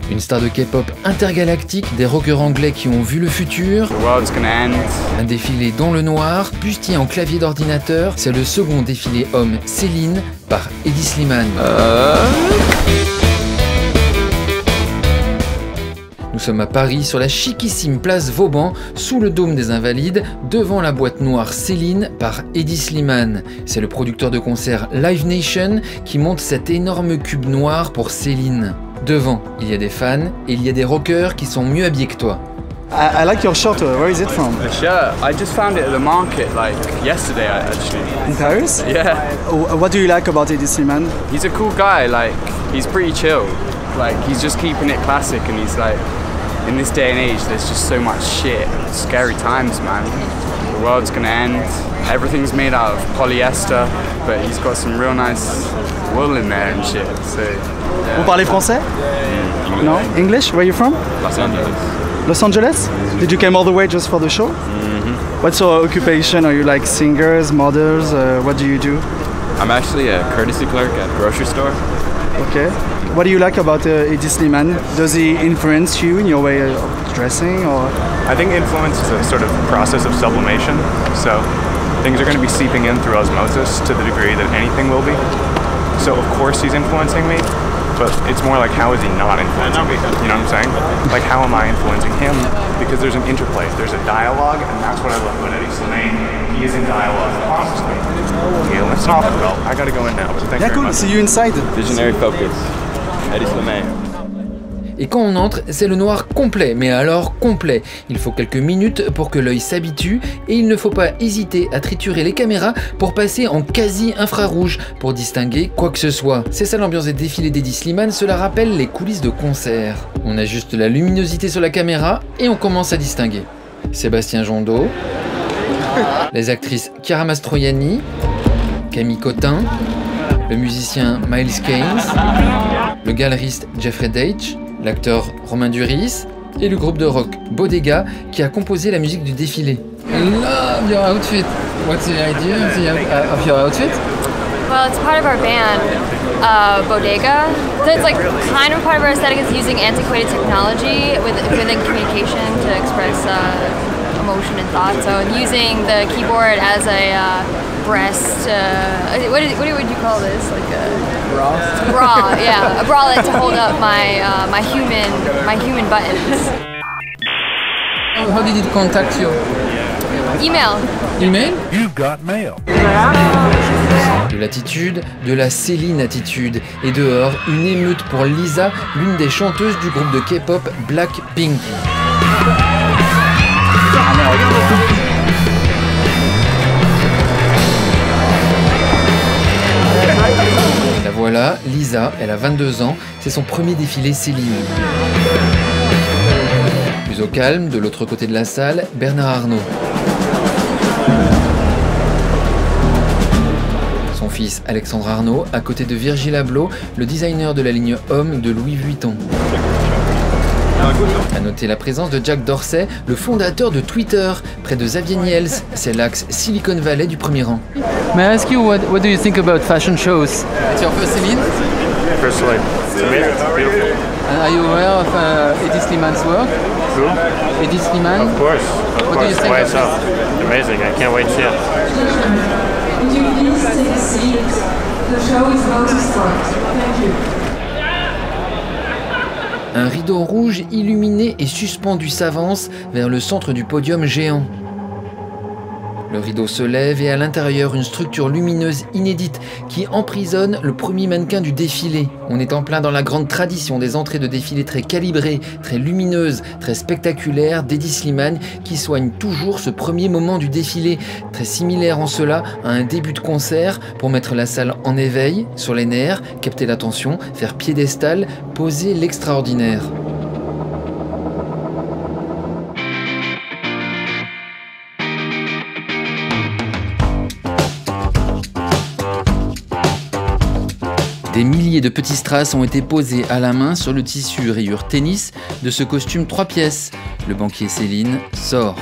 Une star de K-pop intergalactique, des rockers anglais qui ont vu le futur. Un défilé dans le noir, bustier en clavier d'ordinateur. C'est le second défilé homme Céline par Hedi Slimane. Nous sommes à Paris, sur la chiquissime place Vauban, sous le dôme des Invalides, devant la boîte noire Céline par Hedi Slimane. C'est le producteur de concert Live Nation qui monte cet énorme cube noir pour Céline. Devant, il y a des fans et il y a des rockers qui sont mieux habillés que toi. I like your shirt. Where is it from? The shirt. I just found it at the market like yesterday actually. In Paris? Yeah. What do you like about Hedi Slimane? He's a cool guy, like he's pretty chill. Like he's just keeping it classic and he's like, in this day and age there's just so much shit. Scary times, man. The world's gonna end. Everything's made out of polyester, but he's got some real nice wool in there and shit. So Vous parlez français? No? English? Where are you from? Los Angeles. Los Angeles? Did you come all the way just for the show? What's your occupation? Are you like singers, models? What do you do? I'm actually a courtesy clerk at a grocery store. Okay. What do you like about Hedi Slimane? Does he influence you in your way of dressing, or? I think influence is a sort of process of sublimation. So things are going to be seeping in through osmosis to the degree that anything will be. So of course he's influencing me, but it's more like how is he not influencing me? You know what I'm saying? Like how am I influencing him? Because there's an interplay, there's a dialogue, and that's what I love about Hedi Slimane. He is in dialogue constantly. Yeah, it's not well. I gotta go in now, but thank you very cool. much. See you inside. Visionary focus. Hedi Slimane. Et quand on entre, c'est le noir complet, mais alors complet. Il faut quelques minutes pour que l'œil s'habitue et il ne faut pas hésiter à triturer les caméras pour passer en quasi-infrarouge pour distinguer quoi que ce soit. C'est ça l'ambiance des défilés d'Hedi Slimane, cela rappelle les coulisses de concert. On ajuste la luminosité sur la caméra et on commence à distinguer. Sébastien Jondot, les actrices Chiara Mastroianni, Camille Cotin, le musicien Miles Keynes, le galeriste Jeffrey Deitch, l'acteur Romain Duris et le groupe de rock Bodega qui a composé la musique du défilé. I love your outfit. What's the idea of your outfit? Well, it's part of our band, Bodega. So it's like kind of part of our aesthetic is using antiquated technology within communication to express emotion and thought. So using the keyboard as a breast, what would you call this? Like a bra, yeah, a bralette to hold up my human buttons. How did it contact you? Email. Email? You've got mail. De l'attitude, de la Céline attitude. Et dehors, une émeute pour Lisa, l'une des chanteuses du groupe de K-pop Blackpink. La voilà, Lisa, elle a 22 ans, c'est son premier défilé Céline. Plus au calme, de l'autre côté de la salle, Bernard Arnault. Son fils Alexandre Arnault, à côté de Virgil Abloh, le designer de la ligne homme de Louis Vuitton. A noter la présence de Jack Dorsey, le fondateur de Twitter, près de Xavier Niels, c'est l'axe Silicon Valley du premier rang. May I ask you what do you think about fashion shows? It's your first Céline? Personally, it's amazing, it's beautiful. And are you aware of Hedi Slimane's work? Who? Hedi Slimane? Of course, What do you think by of itself. Amazing, I can't wait to see it. Would you please take a seat? The show is about to start. Thank you. Un rideau rouge illuminé et suspendu s'avance vers le centre du podium géant. Le rideau se lève et à l'intérieur une structure lumineuse inédite qui emprisonne le premier mannequin du défilé. On est en plein dans la grande tradition des entrées de défilé très calibrées, très lumineuses, très spectaculaires d'Hedi Slimane qui soigne toujours ce premier moment du défilé, très similaire en cela à un début de concert pour mettre la salle en éveil, sur les nerfs, capter l'attention, faire piédestal, poser l'extraordinaire. Des milliers de petits strass ont été posés à la main sur le tissu rayure tennis de ce costume 3 pièces. Le banquier Céline sort.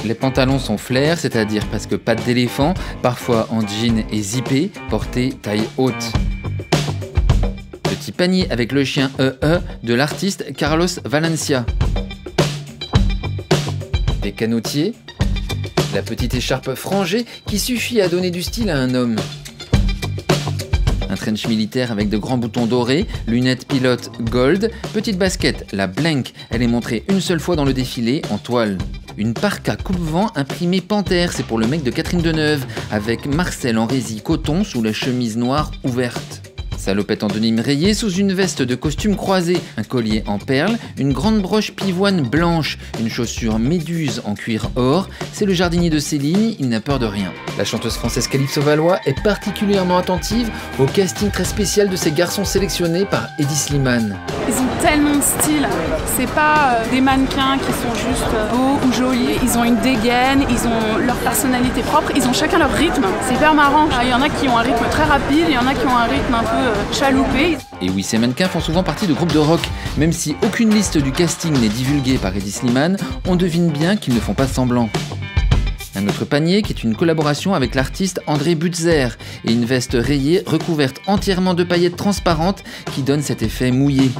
Les pantalons sont flares, c'est-à-dire presque pattes d'éléphant, parfois en jean et zippé, portés taille haute. Le petit panier avec le chien de l'artiste Carlos Valencia. Des canotiers, la petite écharpe frangée qui suffit à donner du style à un homme. Un trench militaire avec de grands boutons dorés, lunettes pilote gold, petite basket, la Blank, elle est montrée une seule fois dans le défilé en toile. Une parka coupe-vent imprimée Panthère, c'est pour le mec de Catherine Deneuve, avec Marcel en rési coton sous la chemise noire ouverte. Salopette en denim rayée sous une veste de costume croisé, un collier en perles, une grande broche pivoine blanche, une chaussure méduse en cuir or, c'est le jardinier de Céline, il n'a peur de rien. La chanteuse française Calypso Valois est particulièrement attentive au casting très spécial de ces garçons sélectionnés par Hedi Slimane. Ils ont tellement de style, c'est pas des mannequins qui sont juste beaux ou jolis, ils ont une dégaine, ils ont leur personnalité propre, ils ont chacun leur rythme, c'est hyper marrant. Il y en a qui ont un rythme très rapide, il y en a qui ont un rythme un peu chaloupé. Et oui, ces mannequins font souvent partie de groupes de rock. Même si aucune liste du casting n'est divulguée par Hedi Slimane, on devine bien qu'ils ne font pas semblant. Un autre panier qui est une collaboration avec l'artiste André Butzer et une veste rayée recouverte entièrement de paillettes transparentes qui donnent cet effet mouillé.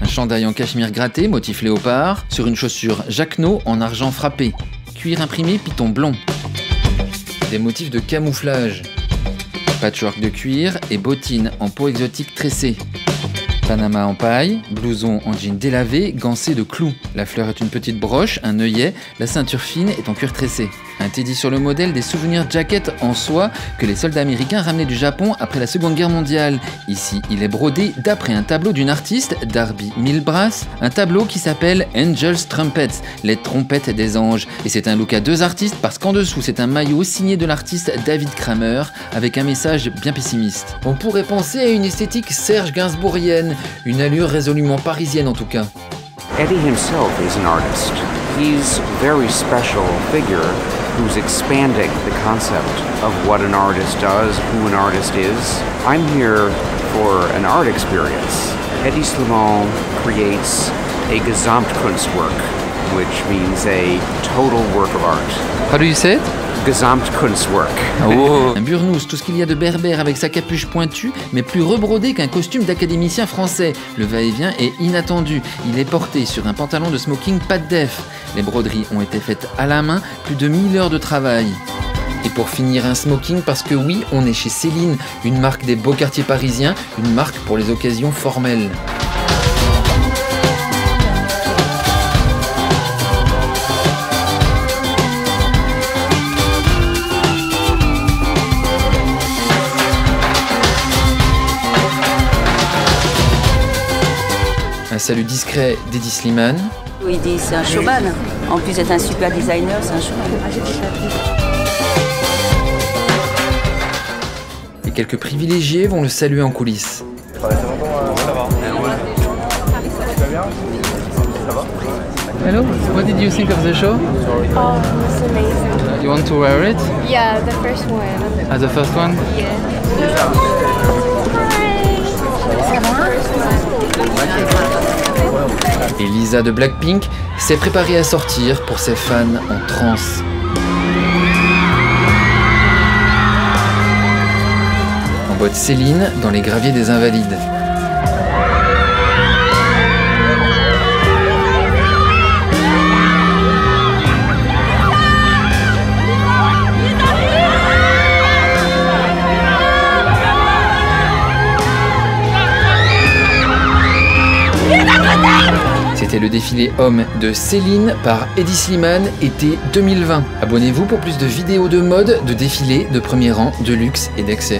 Un chandail en cachemire gratté, motif léopard, sur une chaussure Jacquenot en argent frappé. Cuir imprimé Python blond. Des motifs de camouflage. Patchwork de cuir et bottines en peau exotique tressée. Panama en paille, blouson en jean délavé, gancé de clous. La fleur est une petite broche, un œillet, la ceinture fine est en cuir tressé. Un teddy sur le modèle des souvenirs jackets en soie que les soldats américains ramenaient du Japon après la Seconde Guerre mondiale. Ici, il est brodé d'après un tableau d'une artiste, Darby Milbrass, un tableau qui s'appelle Angels Trumpets, les trompettes des anges. Et c'est un look à deux artistes parce qu'en dessous, c'est un maillot signé de l'artiste David Kramer avec un message bien pessimiste. On pourrait penser à une esthétique Serge Gainsbourgienne, une allure résolument parisienne en tout cas. Eddie himself is an artist. He's a very special figure who's expanding the concept of what an artist does, who an artist is. I'm here for an art experience. Hedi Slimane creates a Gesamtkunstwerk, which means a total work of art. How do you say it? Gesamtkunstwerk. Oh. Un burnous, tout ce qu'il y a de berbère avec sa capuche pointue, mais plus rebrodé qu'un costume d'académicien français. Le va-et-vient est inattendu. Il est porté sur un pantalon de smoking pas de def. Les broderies ont été faites à la main, plus de 1000 heures de travail. Et pour finir, un smoking parce que oui, on est chez Céline, une marque des beaux quartiers parisiens, une marque pour les occasions formelles. Un salut discret d'Hedi Slimane. Hedi, c'est un showman. En plus d'être un super designer, c'est un showman. Et quelques privilégiés vont le saluer en coulisses. Hello, what did you think of the show? Oh, it's amazing. You want to wear it? Yeah, the first one. Ah, the first one? Yeah. Et Lisa de Blackpink s'est préparée à sortir pour ses fans en transe. En boîte Céline dans les graviers des Invalides. C'était le défilé homme de Céline par Hedi Slimane été 2020. Abonnez-vous pour plus de vidéos de mode, de défilés, de premier rang, de luxe et d'excès.